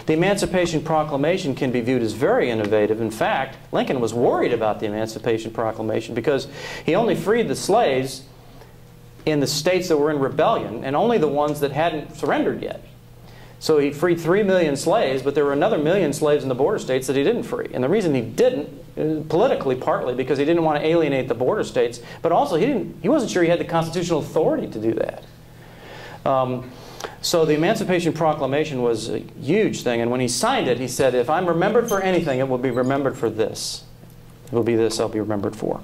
The Emancipation Proclamation can be viewed as very innovative. In fact, Lincoln was worried about the Emancipation Proclamation because he only freed the slaves in the states that were in rebellion and only the ones that hadn't surrendered yet. So he freed 3 million slaves, but there were another 1 million slaves in the border states that he didn't free. And the reason he didn't, politically partly, because he didn't want to alienate the border states, but also he wasn't sure he had the constitutional authority to do that. So the Emancipation Proclamation was a huge thing, and when he signed it, he said, if I'm remembered for anything, it will be remembered for this. It will be this I'll be remembered for.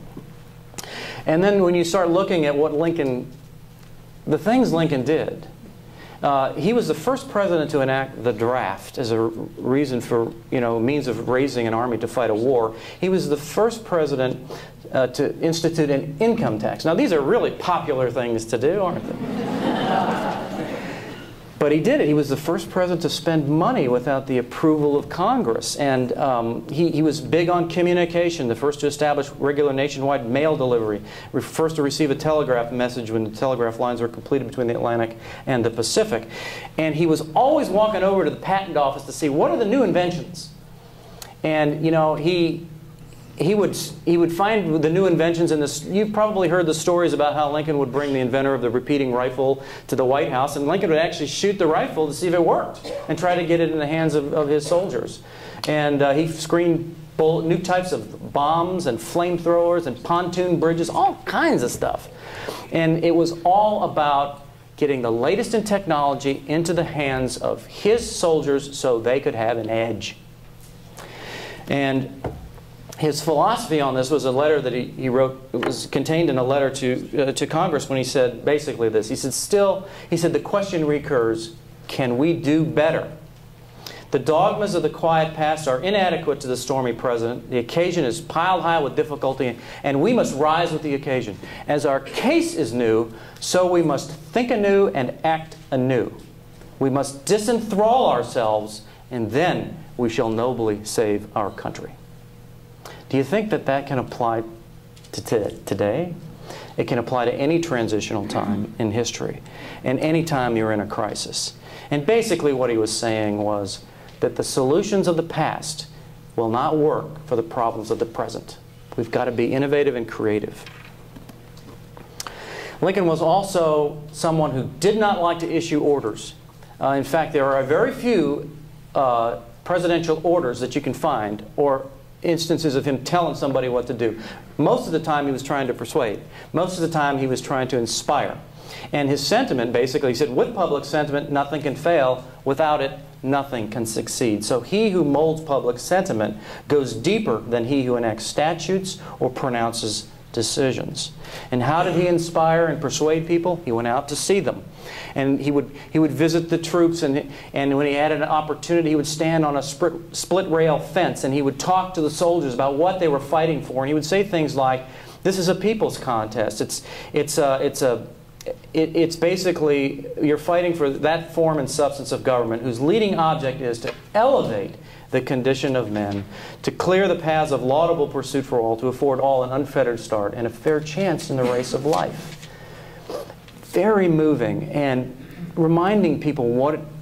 And then when you start looking at what Lincoln, the things Lincoln did, he was the first president to enact the draft as a reason for, means of raising an army to fight a war. He was the first president to institute an income tax. Now, these are really popular things to do, aren't they? But he did it. He was the first president to spend money without the approval of Congress. And he was big on communication, the first to establish regular nationwide mail delivery, first to receive a telegraph message when the telegraph lines were completed between the Atlantic and the Pacific. And he was always walking over to the patent office to see what are the new inventions. And, he would find the new inventions in this. You've probably heard the stories about how Lincoln would bring the inventor of the repeating rifle to the White House, and Lincoln would actually shoot the rifle to see if it worked and try to get it in the hands of his soldiers. And he screened new types of bombs and flamethrowers and pontoon bridges, all kinds of stuff. And it was all about getting the latest in technology into the hands of his soldiers so they could have an edge. And his philosophy on this was a letter that he wrote. It was contained in a letter to Congress when he said basically this. He said, the question recurs, can we do better? The dogmas of the quiet past are inadequate to the stormy present. The occasion is piled high with difficulty, and we must rise with the occasion. As our case is new, so we must think anew and act anew. We must disenthrall ourselves, and then we shall nobly save our country. Do you think that that can apply to today? It can apply to any transitional time in history and any time you're in a crisis. And basically what he was saying was that the solutions of the past will not work for the problems of the present. We've got to be innovative and creative. Lincoln was also someone who did not like to issue orders. In fact, there are very few presidential orders that you can find, or instances of him telling somebody what to do. Most of the time he was trying to persuade. Most of the time he was trying to inspire. And his sentiment, basically, he said, with public sentiment, nothing can fail. Without it, nothing can succeed. So he who molds public sentiment goes deeper than he who enacts statutes or pronounces decisions. And how did he inspire and persuade people? He went out to see them. And he would visit the troops, and when he had an opportunity, he would stand on a split rail fence, and he would talk to the soldiers about what they were fighting for. And he would say things like, this is a people's contest. It's basically, you're fighting for that form and substance of government whose leading object is to elevate the condition of men, to clear the paths of laudable pursuit for all, to afford all an unfettered start and a fair chance in the race of life. Very moving, and reminding people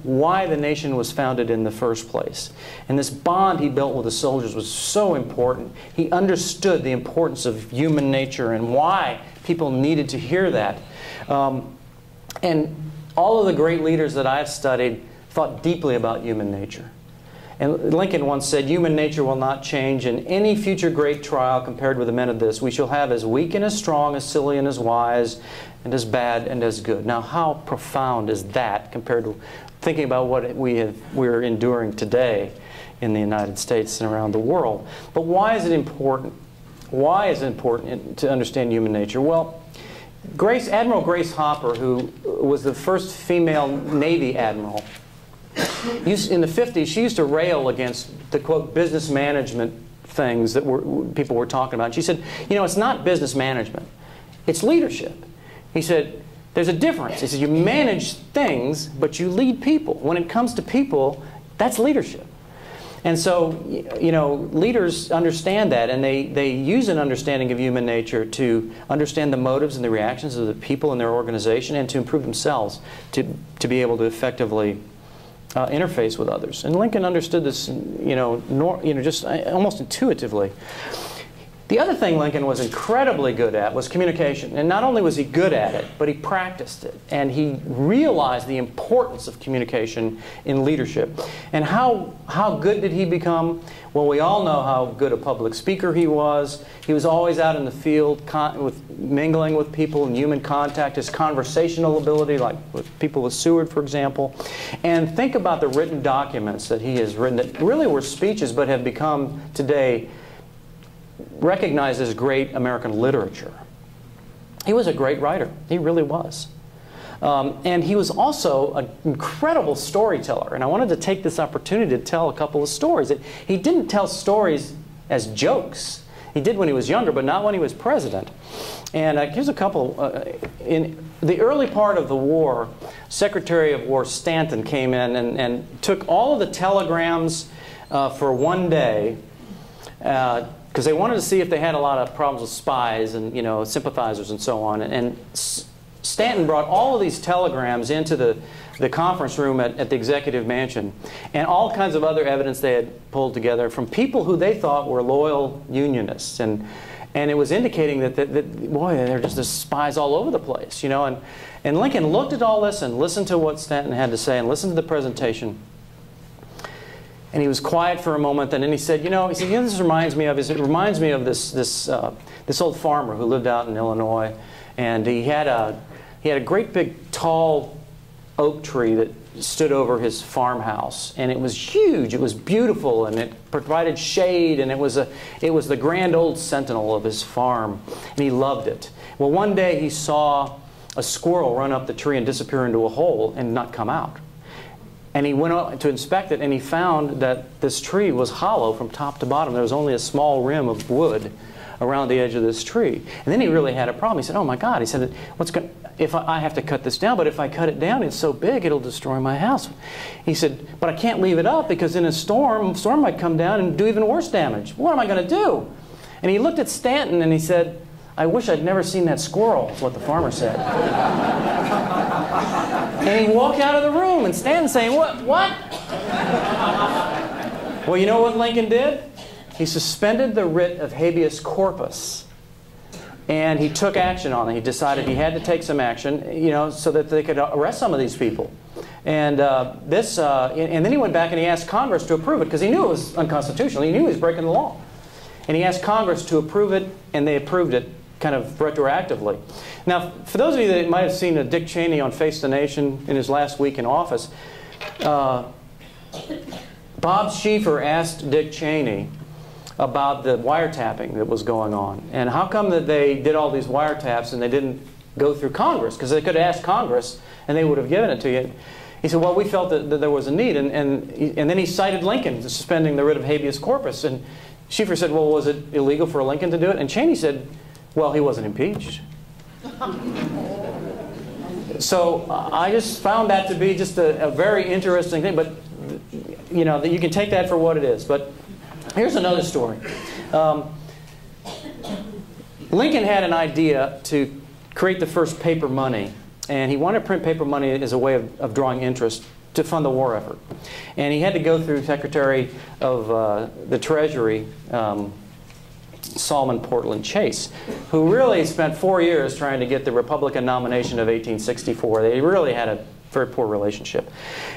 why the nation was founded in the first place. And this bond he built with the soldiers was so important. He understood the importance of human nature and why people needed to hear that. And all of the great leaders that I've studied thought deeply about human nature. And Lincoln once said, human nature will not change in any future great trial compared with the men of this. We shall have as weak and as strong, as silly and as wise, and as bad and as good. Now, how profound is that compared to thinking about what we're enduring today in the United States and around the world? But why is it important? Why is it important to understand human nature? Well, Admiral Grace Hopper, who was the first female Navy admiral, in the 50s, she used to rail against the, quote, business management things that people were talking about. And she said, it's not business management. It's leadership. He said, there's a difference. He said, you manage things, but you lead people. When it comes to people, that's leadership. And so, leaders understand that, and they use an understanding of human nature to understand the motives and the reactions of the people in their organization and to improve themselves, to be able to effectively interface with others. And Lincoln understood this, just almost intuitively. The other thing Lincoln was incredibly good at was communication. And not only was he good at it, but he practiced it. And he realized the importance of communication in leadership. And how good did he become? Well, we all know how good a public speaker he was. He was always out in the field mingling with people in human contact. His conversational ability, like with people with Seward, for example. And think about the written documents that he has written that really were speeches but have become today recognized as great American literature. He was a great writer. He really was. And he was also an incredible storyteller. And I wanted to take this opportunity to tell a couple of stories. He didn't tell stories as jokes. He did when he was younger, but not when he was president. And here's a couple. In the early part of the war, Secretary of War Stanton came in and took all of the telegrams for one day, because they wanted to see if they had a lot of problems with spies and sympathizers and so on. And Stanton brought all of these telegrams into the conference room at the Executive Mansion, and all kinds of other evidence they had pulled together from people who they thought were loyal Unionists. And it was indicating that boy, they're just spies all over the place, And Lincoln looked at all this and listened to what Stanton had to say and listened to the presentation. And he was quiet for a moment, and then he said, this reminds me of this old farmer who lived out in Illinois, and he had a great big tall oak tree that stood over his farmhouse, and it was huge, it was beautiful, and it provided shade, and it was the grand old sentinel of his farm, and he loved it. Well, one day he saw a squirrel run up the tree and disappear into a hole and not come out. And he went out to inspect it, and he found that this tree was hollow from top to bottom. There was only a small rim of wood around the edge of this tree. And then he really had a problem. He said, oh my God, he said, if I have to cut this down, but if I cut it down, it's so big, it'll destroy my house. He said, but I can't leave it up because in a storm might come down and do even worse damage. What am I going to do? And he looked at Stanton and he said, I wish I'd never seen that squirrel, is what the farmer said. And he walked out of the room, and Stanton saying, what? Well, you know what Lincoln did? He suspended the writ of habeas corpus, and he took action on it. He decided he had to take some action, so that they could arrest some of these people. And and then he went back and he asked Congress to approve it because he knew it was unconstitutional. He knew he was breaking the law. And he asked Congress to approve it, and they approved it kind of retroactively. Now, for those of you that might have seen Dick Cheney on Face the Nation in his last week in office, Bob Schieffer asked Dick Cheney about the wiretapping that was going on. And how come that they did all these wiretaps and they didn't go through Congress? Because they could have asked Congress and they would have given it to you. He said, well, we felt that there was a need. And then he cited Lincoln suspending the writ of habeas corpus. And Schieffer said, well, was it illegal for Lincoln to do it? And Cheney said, well, he wasn't impeached. So I just found that to be just a very interesting thing. But, you can take that for what it is. But here's another story. Lincoln had an idea to create the first paper money. And he wanted to print paper money as a way of drawing interest to fund the war effort. And he had to go through Secretary of the Treasury, Solomon Portland Chase, who really spent 4 years trying to get the Republican nomination of 1864. They really had a very poor relationship.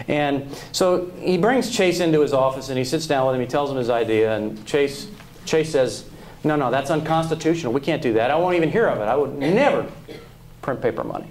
And so he brings Chase into his office and he sits down with him, he tells him his idea, and Chase says, no, that's unconstitutional. We can't do that. I won't even hear of it. I would never print paper money.